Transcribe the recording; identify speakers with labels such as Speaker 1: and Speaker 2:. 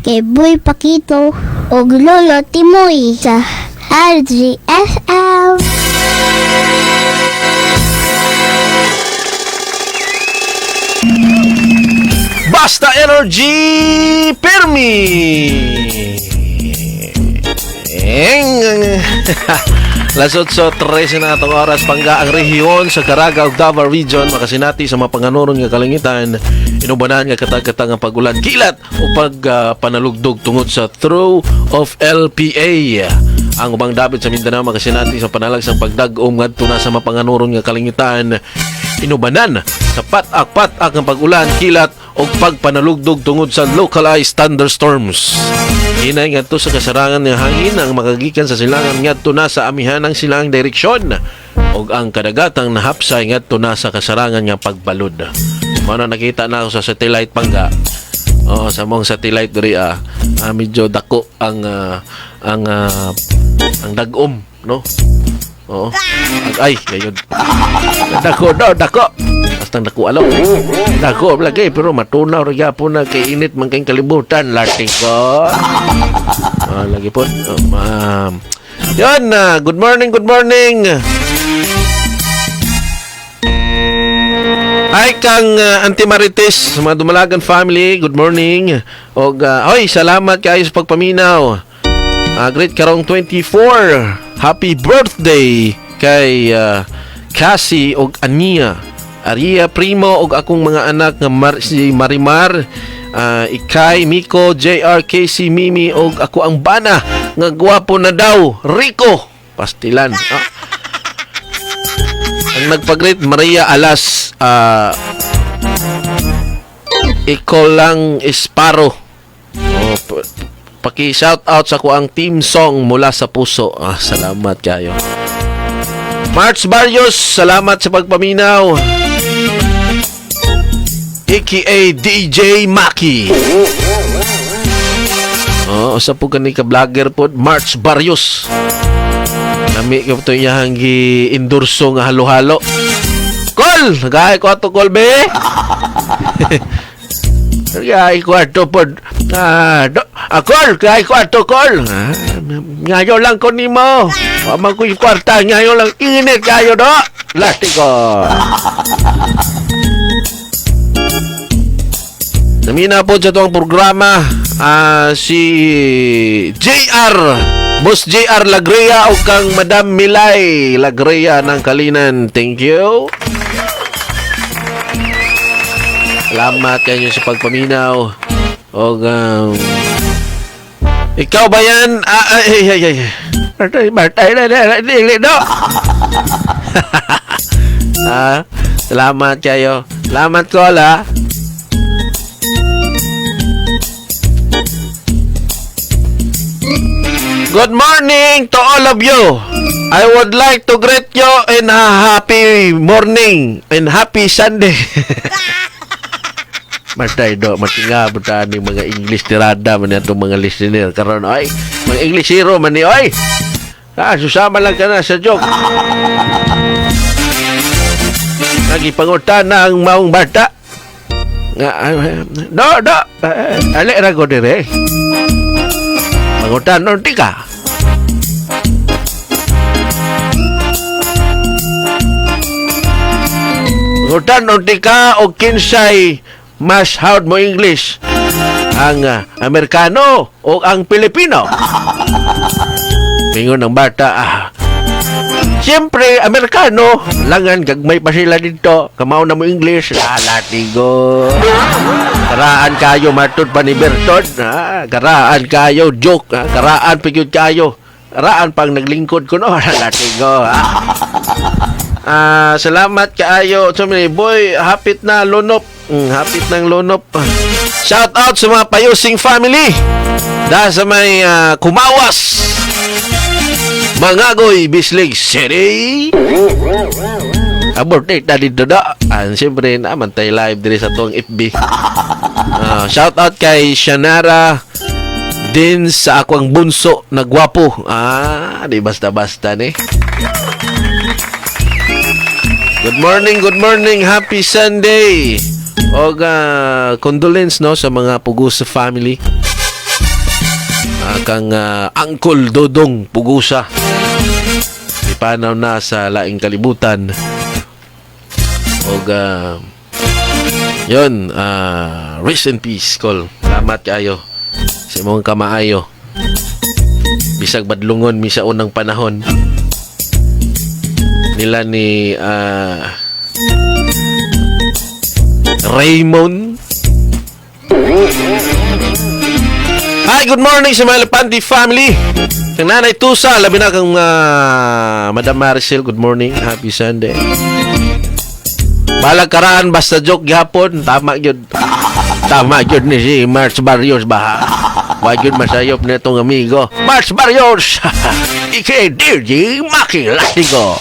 Speaker 1: kay Boy Pakito o Lolo Timoy sa RGFM.
Speaker 2: Basta Energy Permi. Lasot so 13 na itong oras pangga ang rehiyon sa Caraga ug Davao Region makasinati sa mga panganuron nga kalangitan inubanan nga katag-katag ang pagulan kilat o panalugdog tungod sa throw of LPA. Ang ubang dapit sa Mindanao makasinati sa panalag sa pagdag-om ngadto na sa mga panganuron nga kalangitan inubanan sa patak-patak ang pagulan kilat o pagpanalugdog tungod sa localized thunderstorms. Hinay ngadto sa kasarangan ng hangin ang makagikan sa silangan ngadto na sa amihan ng silang direksyon o ang kadagatang nahapsay ngadto na sa kasarangan nga pagbalod. Mano nakita na ako sa satellite pangga. Sa mong satellite diri medyo dako ang dagom, no? Oo. Ay, gayud. Dako. Basta dako alaw. Dako lagi pero matunaw ra gyapon na kay init man kay kalibutan lating ko. Lagi po. Yan, good morning. Ay kang Auntie Marites, mga Dumalagan family, good morning. Og oy, salamat kayo sa pagpaminaw. Great karong 24. Happy birthday kay Cassie og Ania, Aria Primo og akong mga anak nga si Marimar, Ikay, Miko, JR, Casey, Mimi og ako ang bana nga gwapo na daw, Rico Pastilan. Ang nagpag-greet Maria Alas, ikaw lang Esparo. Paki-shout out sa ko ang team song mula sa puso. Salamat kayo. March Barrios, salamat sa pagpaminaw. AKA DJ Maki. Usa po kani ka vlogger po, March Barrios. Nami ko to iyang gi-endorso nga halo-halo. Call, nagay ko ato call be. Kaya kwarto po kaya kwarto call ngayon lang ko nimo mamang ko yung kwarta ngayon lang init kayo do lasti ko namina po sa itong programa si JR Boss JR Lagrea o kang Madam Milay Lagrea ng Kalinan. Thank you. Salamat kayo sa pagpaminaw. O ikaw ba yan? Martay na do. Salamat kayo. Salamat ko ala. Good morning to all of you. I would like to greet you in a happy morning and happy Sunday. Martay do, matinga butaan ni mga English tirada man itong mga listener karon ay mga English hero man ni oy. Susama lang ka na sa joke. Nagipangutan na ang maong bata. Do. Ali ra ko dire. Pangutan non tika. Pangutan non tika o kinsay mas hard mo English ang Amerikano o ang Pilipino. Mingon ng bata siyempre Amerikano langan gagmay pa sila dito kamao na mo English latigo karaan kayo matud pa ni Berton karaan kayo joke karaan pigyud kayo karaan pang naglingkod ko no latigo salamat kaayo sumini boy hapit na lunop hapit ng lunop. Shout out sa mga Payusing family dahil sa may Kumawas Mangagoy Bislig City birthday na dito da siyempre naman tayo live dito sa tong FB. Shout out kay Shanara din sa akwang bunso na gwapo di basta-basta ni. Good morning, happy Sunday. O condolence no sa mga Pugusa family. kang Uncle Dodong Pugusa. Ipanaw na sa laing kalibutan. Og yun, rest in peace, Col. Salamat kayo sa imong kamaayo. Bisag badlungon mi sa unang panahon nila ni Raymond. Hi, good morning sa mga Lepante family. Kang Nanay Tusa, labi na kang Madam Maricel, good morning. Happy Sunday. Balag karaan, basta joke gihapon. Tama yun. Tama yun ni si March Barrios ba? Wag yun masayop na itong amigo. March Barrios! Ike, DJ Maki Lastigo.